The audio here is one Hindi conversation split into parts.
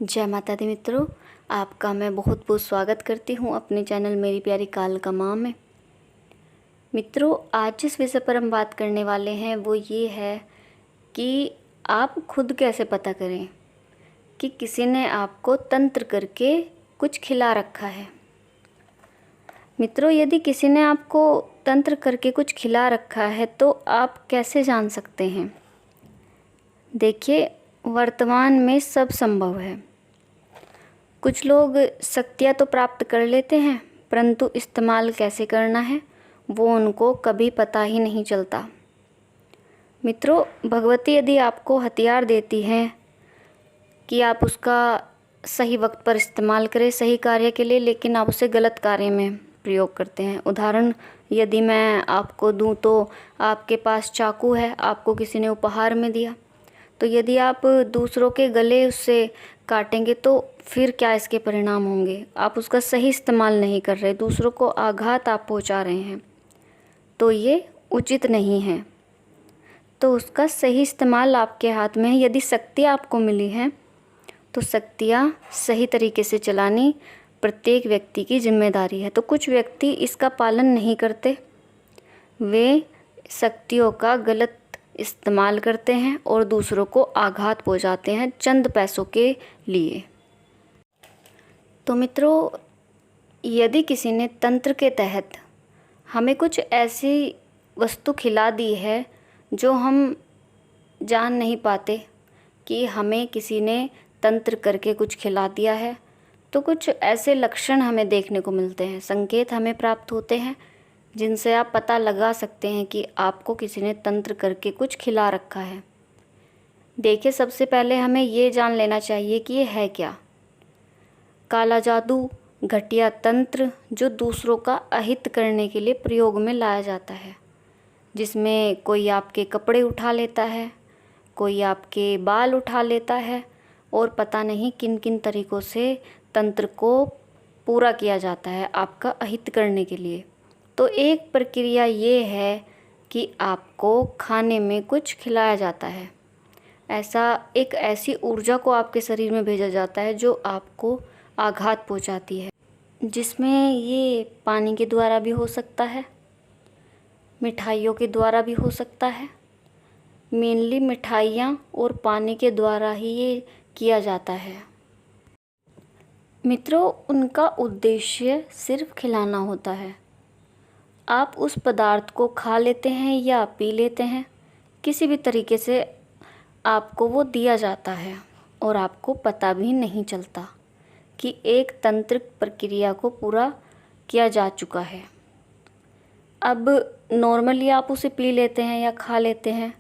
जय माता दी मित्रों, आपका मैं बहुत बहुत स्वागत करती हूँ अपने चैनल मेरी प्यारी कालका माँ में। मित्रों, आज जिस विषय पर हम बात करने वाले हैं वो ये है कि आप खुद कैसे पता करें कि किसी ने आपको तंत्र करके कुछ खिला रखा है। मित्रों, यदि किसी ने आपको तंत्र करके कुछ खिला रखा है तो आप कैसे जान सकते हैं? देखिए, वर्तमान में सब संभव है। कुछ लोग शक्तियाँ तो प्राप्त कर लेते हैं, परंतु इस्तेमाल कैसे करना है वो उनको कभी पता ही नहीं चलता। मित्रों, भगवती यदि आपको हथियार देती हैं कि आप उसका सही वक्त पर इस्तेमाल करें सही कार्य के लिए, लेकिन आप उसे गलत कार्य में प्रयोग करते हैं। उदाहरण यदि मैं आपको दूं तो आपके पास चाकू है, आपको किसी ने उपहार में दिया, तो यदि आप दूसरों के गले उससे काटेंगे तो फिर क्या इसके परिणाम होंगे? आप उसका सही इस्तेमाल नहीं कर रहे, दूसरों को आघात आप पहुंचा रहे हैं, तो ये उचित नहीं है। तो उसका सही इस्तेमाल आपके हाथ में है। यदि शक्ति आपको मिली है तो शक्तियाँ सही तरीके से चलानी प्रत्येक व्यक्ति की जिम्मेदारी है। तो कुछ व्यक्ति इसका पालन नहीं करते, वे शक्तियों का गलत इस्तेमाल करते हैं और दूसरों को आघात पहुंचाते हैं चंद पैसों के लिए। तो मित्रों, यदि किसी ने तंत्र के तहत हमें कुछ ऐसी वस्तु खिला दी है जो हम जान नहीं पाते कि हमें किसी ने तंत्र करके कुछ खिला दिया है, तो कुछ ऐसे लक्षण हमें देखने को मिलते हैं, संकेत हमें प्राप्त होते हैं जिनसे आप पता लगा सकते हैं कि आपको किसी ने तंत्र करके कुछ खिला रखा है। देखिए, सबसे पहले हमें ये जान लेना चाहिए कि ये है क्या। काला जादू, घटिया तंत्र जो दूसरों का अहित करने के लिए प्रयोग में लाया जाता है, जिसमें कोई आपके कपड़े उठा लेता है, कोई आपके बाल उठा लेता है और पता नहीं किन किन तरीक़ों से तंत्र को पूरा किया जाता है आपका अहित करने के लिए। तो एक प्रक्रिया ये है कि आपको खाने में कुछ खिलाया जाता है। ऐसी ऊर्जा को आपके शरीर में भेजा जाता है जो आपको आघात पहुंचाती है, जिसमें ये पानी के द्वारा भी हो सकता है, मिठाइयों के द्वारा भी हो सकता है। मेनली मिठाइयाँ और पानी के द्वारा ही ये किया जाता है। मित्रों, उनका उद्देश्य सिर्फ खिलाना होता है। आप उस पदार्थ को खा लेते हैं या पी लेते हैं, किसी भी तरीके से आपको वो दिया जाता है और आपको पता भी नहीं चलता कि एक तंत्रिक प्रक्रिया को पूरा किया जा चुका है। अब नॉर्मली आप उसे पी लेते हैं या खा लेते हैं,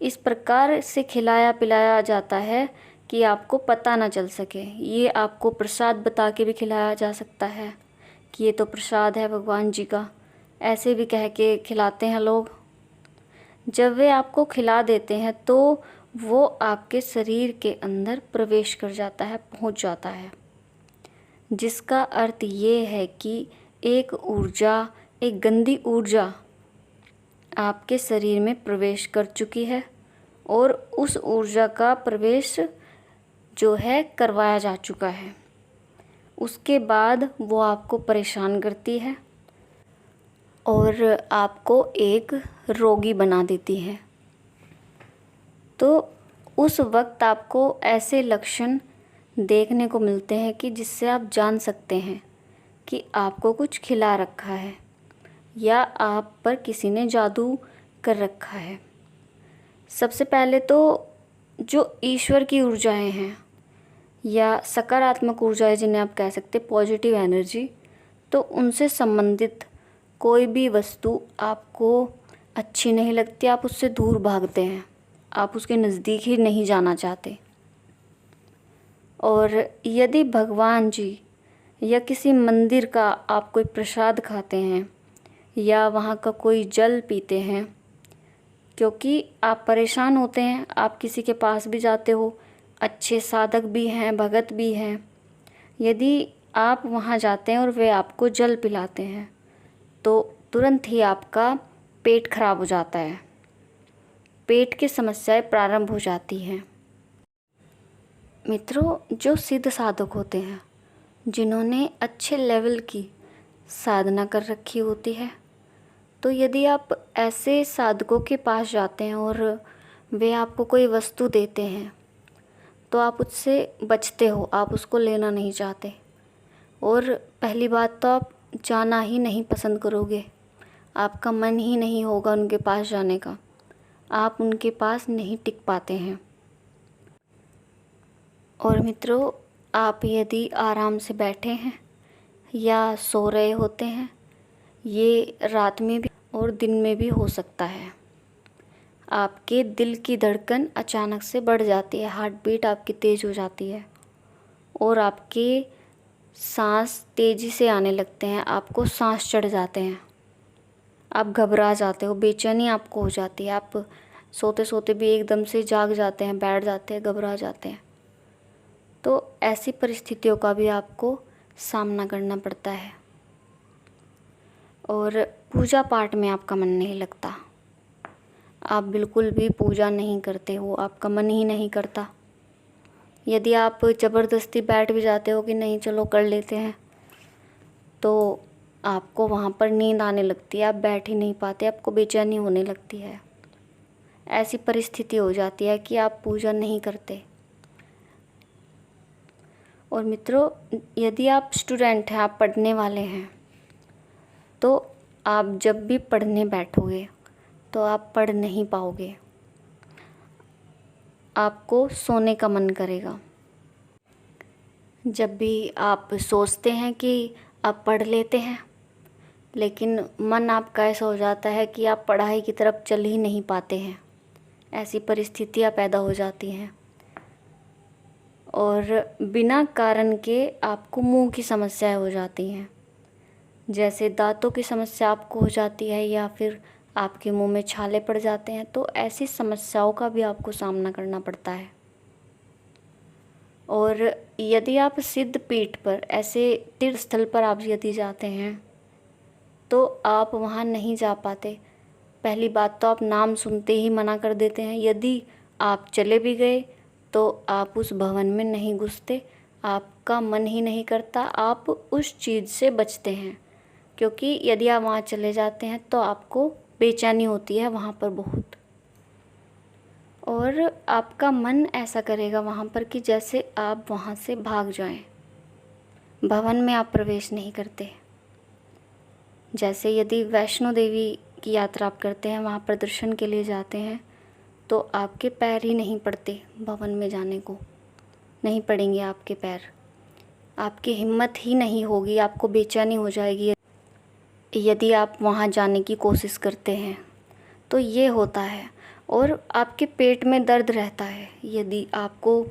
इस प्रकार से खिलाया पिलाया जाता है कि आपको पता ना चल सके। ये आपको प्रसाद बता के भी खिलाया जा सकता है कि ये तो प्रसाद है भगवान जी का, ऐसे भी कह के खिलाते हैं लोग। जब वे आपको खिला देते हैं तो वो आपके शरीर के अंदर प्रवेश कर जाता है, पहुंच जाता है, जिसका अर्थ ये है कि एक ऊर्जा, एक गंदी ऊर्जा आपके शरीर में प्रवेश कर चुकी है और उस ऊर्जा का प्रवेश जो है करवाया जा चुका है। उसके बाद वो आपको परेशान करती है और आपको एक रोगी बना देती है। तो उस वक्त आपको ऐसे लक्षण देखने को मिलते हैं कि जिससे आप जान सकते हैं कि आपको कुछ खिला रखा है या आप पर किसी ने जादू कर रखा है। सबसे पहले तो जो ईश्वर की ऊर्जाएं हैं या सकारात्मक ऊर्जाएं जिन्हें आप कह सकते हैं, पॉजिटिव एनर्जी, तो उनसे संबंधित कोई भी वस्तु आपको अच्छी नहीं लगती, आप उससे दूर भागते हैं, आप उसके नज़दीक ही नहीं जाना चाहते। और यदि भगवान जी या किसी मंदिर का आप कोई प्रसाद खाते हैं या वहाँ का कोई जल पीते हैं, क्योंकि आप परेशान होते हैं, आप किसी के पास भी जाते हो, अच्छे साधक भी हैं, भगत भी हैं, यदि आप वहाँ जाते हैं और वे आपको जल पिलाते हैं तो तुरंत ही आपका पेट खराब हो जाता है, पेट की समस्याएं प्रारंभ हो जाती हैं। मित्रों, जो सिद्ध साधक होते हैं, जिन्होंने अच्छे लेवल की साधना कर रखी होती है, तो यदि आप ऐसे साधकों के पास जाते हैं और वे आपको कोई वस्तु देते हैं तो आप उससे बचते हो, आप उसको लेना नहीं चाहते। और पहली बात तो आप जाना ही नहीं पसंद करोगे, आपका मन ही नहीं होगा उनके पास जाने का, आप उनके पास नहीं टिक पाते हैं। और मित्रों, आप यदि आराम से बैठे हैं या सो रहे होते हैं, ये रात में भी और दिन में भी हो सकता है, आपके दिल की धड़कन अचानक से बढ़ जाती है, हार्ट बीट आपकी तेज़ हो जाती है और आपके सांस तेज़ी से आने लगते हैं, आपको सांस चढ़ जाते हैं, आप घबरा जाते हो, बेचैनी आपको हो जाती है, आप सोते सोते भी एकदम से जाग जाते हैं, बैठ जाते हैं, घबरा जाते हैं। तो ऐसी परिस्थितियों का भी आपको सामना करना पड़ता है। और पूजा पाठ में आपका मन नहीं लगता, आप बिल्कुल भी पूजा नहीं करते हो, आपका मन ही नहीं करता। यदि आप ज़बरदस्ती बैठ भी जाते हो कि नहीं चलो कर लेते हैं, तो आपको वहाँ पर नींद आने लगती है, आप बैठ ही नहीं पाते, आपको बेचैनी होने लगती है। ऐसी परिस्थिति हो जाती है कि आप पूजा नहीं करते। और मित्रों, यदि आप स्टूडेंट हैं, आप पढ़ने वाले हैं, तो आप जब भी पढ़ने बैठोगे तो आप पढ़ नहीं पाओगे, आपको सोने का मन करेगा। जब भी आप सोचते हैं कि आप पढ़ लेते हैं, लेकिन मन आपका ऐसा हो जाता है कि आप पढ़ाई की तरफ चल ही नहीं पाते हैं, ऐसी परिस्थितियाँ पैदा हो जाती हैं। और बिना कारण के आपको मुंह की समस्याएं हो जाती हैं, जैसे दांतों की समस्या आपको हो जाती है या फिर आपके मुंह में छाले पड़ जाते हैं। तो ऐसी समस्याओं का भी आपको सामना करना पड़ता है। और यदि आप सिद्ध पीठ पर, ऐसे तीर्थ स्थल पर आप यदि जाते हैं तो आप वहाँ नहीं जा पाते। पहली बात तो आप नाम सुनते ही मना कर देते हैं, यदि आप चले भी गए तो आप उस भवन में नहीं घुसते, आपका मन ही नहीं करता, आप उस चीज़ से बचते हैं। क्योंकि यदि आप वहाँ चले जाते हैं तो आपको बेचैनी होती है वहाँ पर बहुत, और आपका मन ऐसा करेगा वहाँ पर कि जैसे आप वहाँ से भाग जाएं। भवन में आप प्रवेश नहीं करते। जैसे यदि वैष्णो देवी की यात्रा आप करते हैं, वहाँ पर दर्शन के लिए जाते हैं, तो आपके पैर ही नहीं पड़ते, भवन में जाने को नहीं पड़ेंगे आपके पैर, आपकी हिम्मत ही नहीं होगी, आपको बेचैनी हो जाएगी यदि आप वहाँ जाने की कोशिश करते हैं। तो ये होता है। और आपके पेट में दर्द रहता है, यदि आपको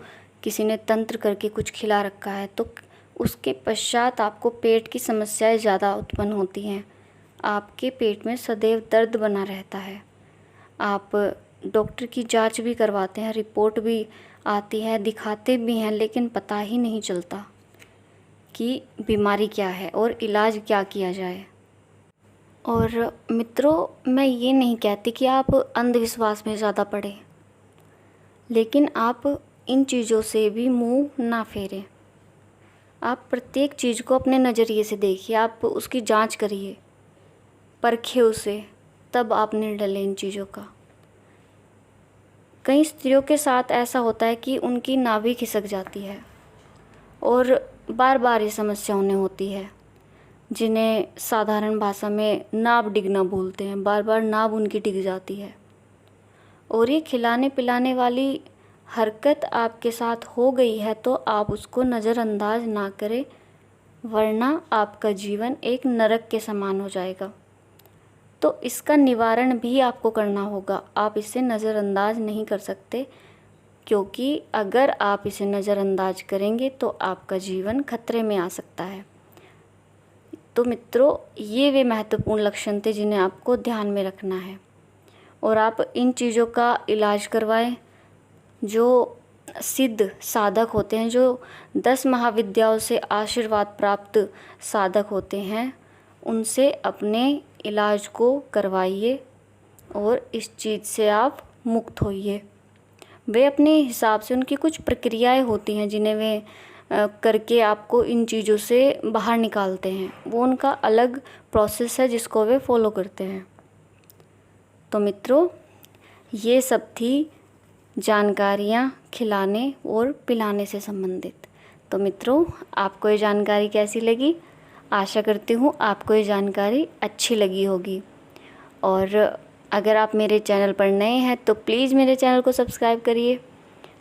किसी ने तंत्र करके कुछ खिला रखा है तो उसके पश्चात आपको पेट की समस्याएं ज़्यादा उत्पन्न होती हैं, आपके पेट में सदैव दर्द बना रहता है। आप डॉक्टर की जांच भी करवाते हैं, रिपोर्ट भी आती है, दिखाते भी हैं, लेकिन पता ही नहीं चलता कि बीमारी क्या है और इलाज क्या किया जाए। और मित्रों, मैं ये नहीं कहती कि आप अंधविश्वास में ज़्यादा पड़े, लेकिन आप इन चीज़ों से भी मुंह ना फेरें। आप प्रत्येक चीज़ को अपने नज़रिए से देखिए, आप उसकी जांच करिए, परखिए उसे, तब आप निर्णय लें इन चीज़ों का। कई स्त्रियों के साथ ऐसा होता है कि उनकी नाभि खिसक जाती है और बार बार ये समस्या उन्हें होती है, जिन्हें साधारण भाषा में नाभ डिगना बोलते हैं। बार बार नाभ उनकी डिग जाती है और ये खिलाने पिलाने वाली हरकत आपके साथ हो गई है तो आप उसको नज़रअंदाज ना करें, वरना आपका जीवन एक नरक के समान हो जाएगा। तो इसका निवारण भी आपको करना होगा, आप इसे नज़रअंदाज नहीं कर सकते, क्योंकि अगर आप इसे नज़रअंदाज करेंगे तो आपका जीवन खतरे में आ सकता है। तो मित्रों, ये वे महत्वपूर्ण लक्षण थे जिन्हें आपको ध्यान में रखना है और आप इन चीज़ों का इलाज करवाएं। जो सिद्ध साधक होते हैं, जो 10 महाविद्याओं से आशीर्वाद प्राप्त साधक होते हैं, उनसे अपने इलाज को करवाइए और इस चीज़ से आप मुक्त होइए। वे अपने हिसाब से, उनकी कुछ प्रक्रियाएं होती हैं जिन्हें वे करके आपको इन चीज़ों से बाहर निकालते हैं। वो उनका अलग प्रोसेस है जिसको वे फॉलो करते हैं। तो मित्रों, ये सब थी जानकारियाँ खिलाने और पिलाने से संबंधित। तो मित्रों, आपको ये जानकारी कैसी लगी? आशा करती हूँ आपको ये जानकारी अच्छी लगी होगी। और अगर आप मेरे चैनल पर नए हैं तो प्लीज़ मेरे चैनल को सब्सक्राइब करिए।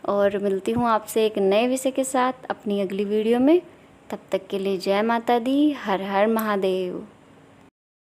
और मिलती हूँ आपसे एक नए विषय के साथ अपनी अगली वीडियो में। तब तक के लिए जय माता दी, हर हर महादेव।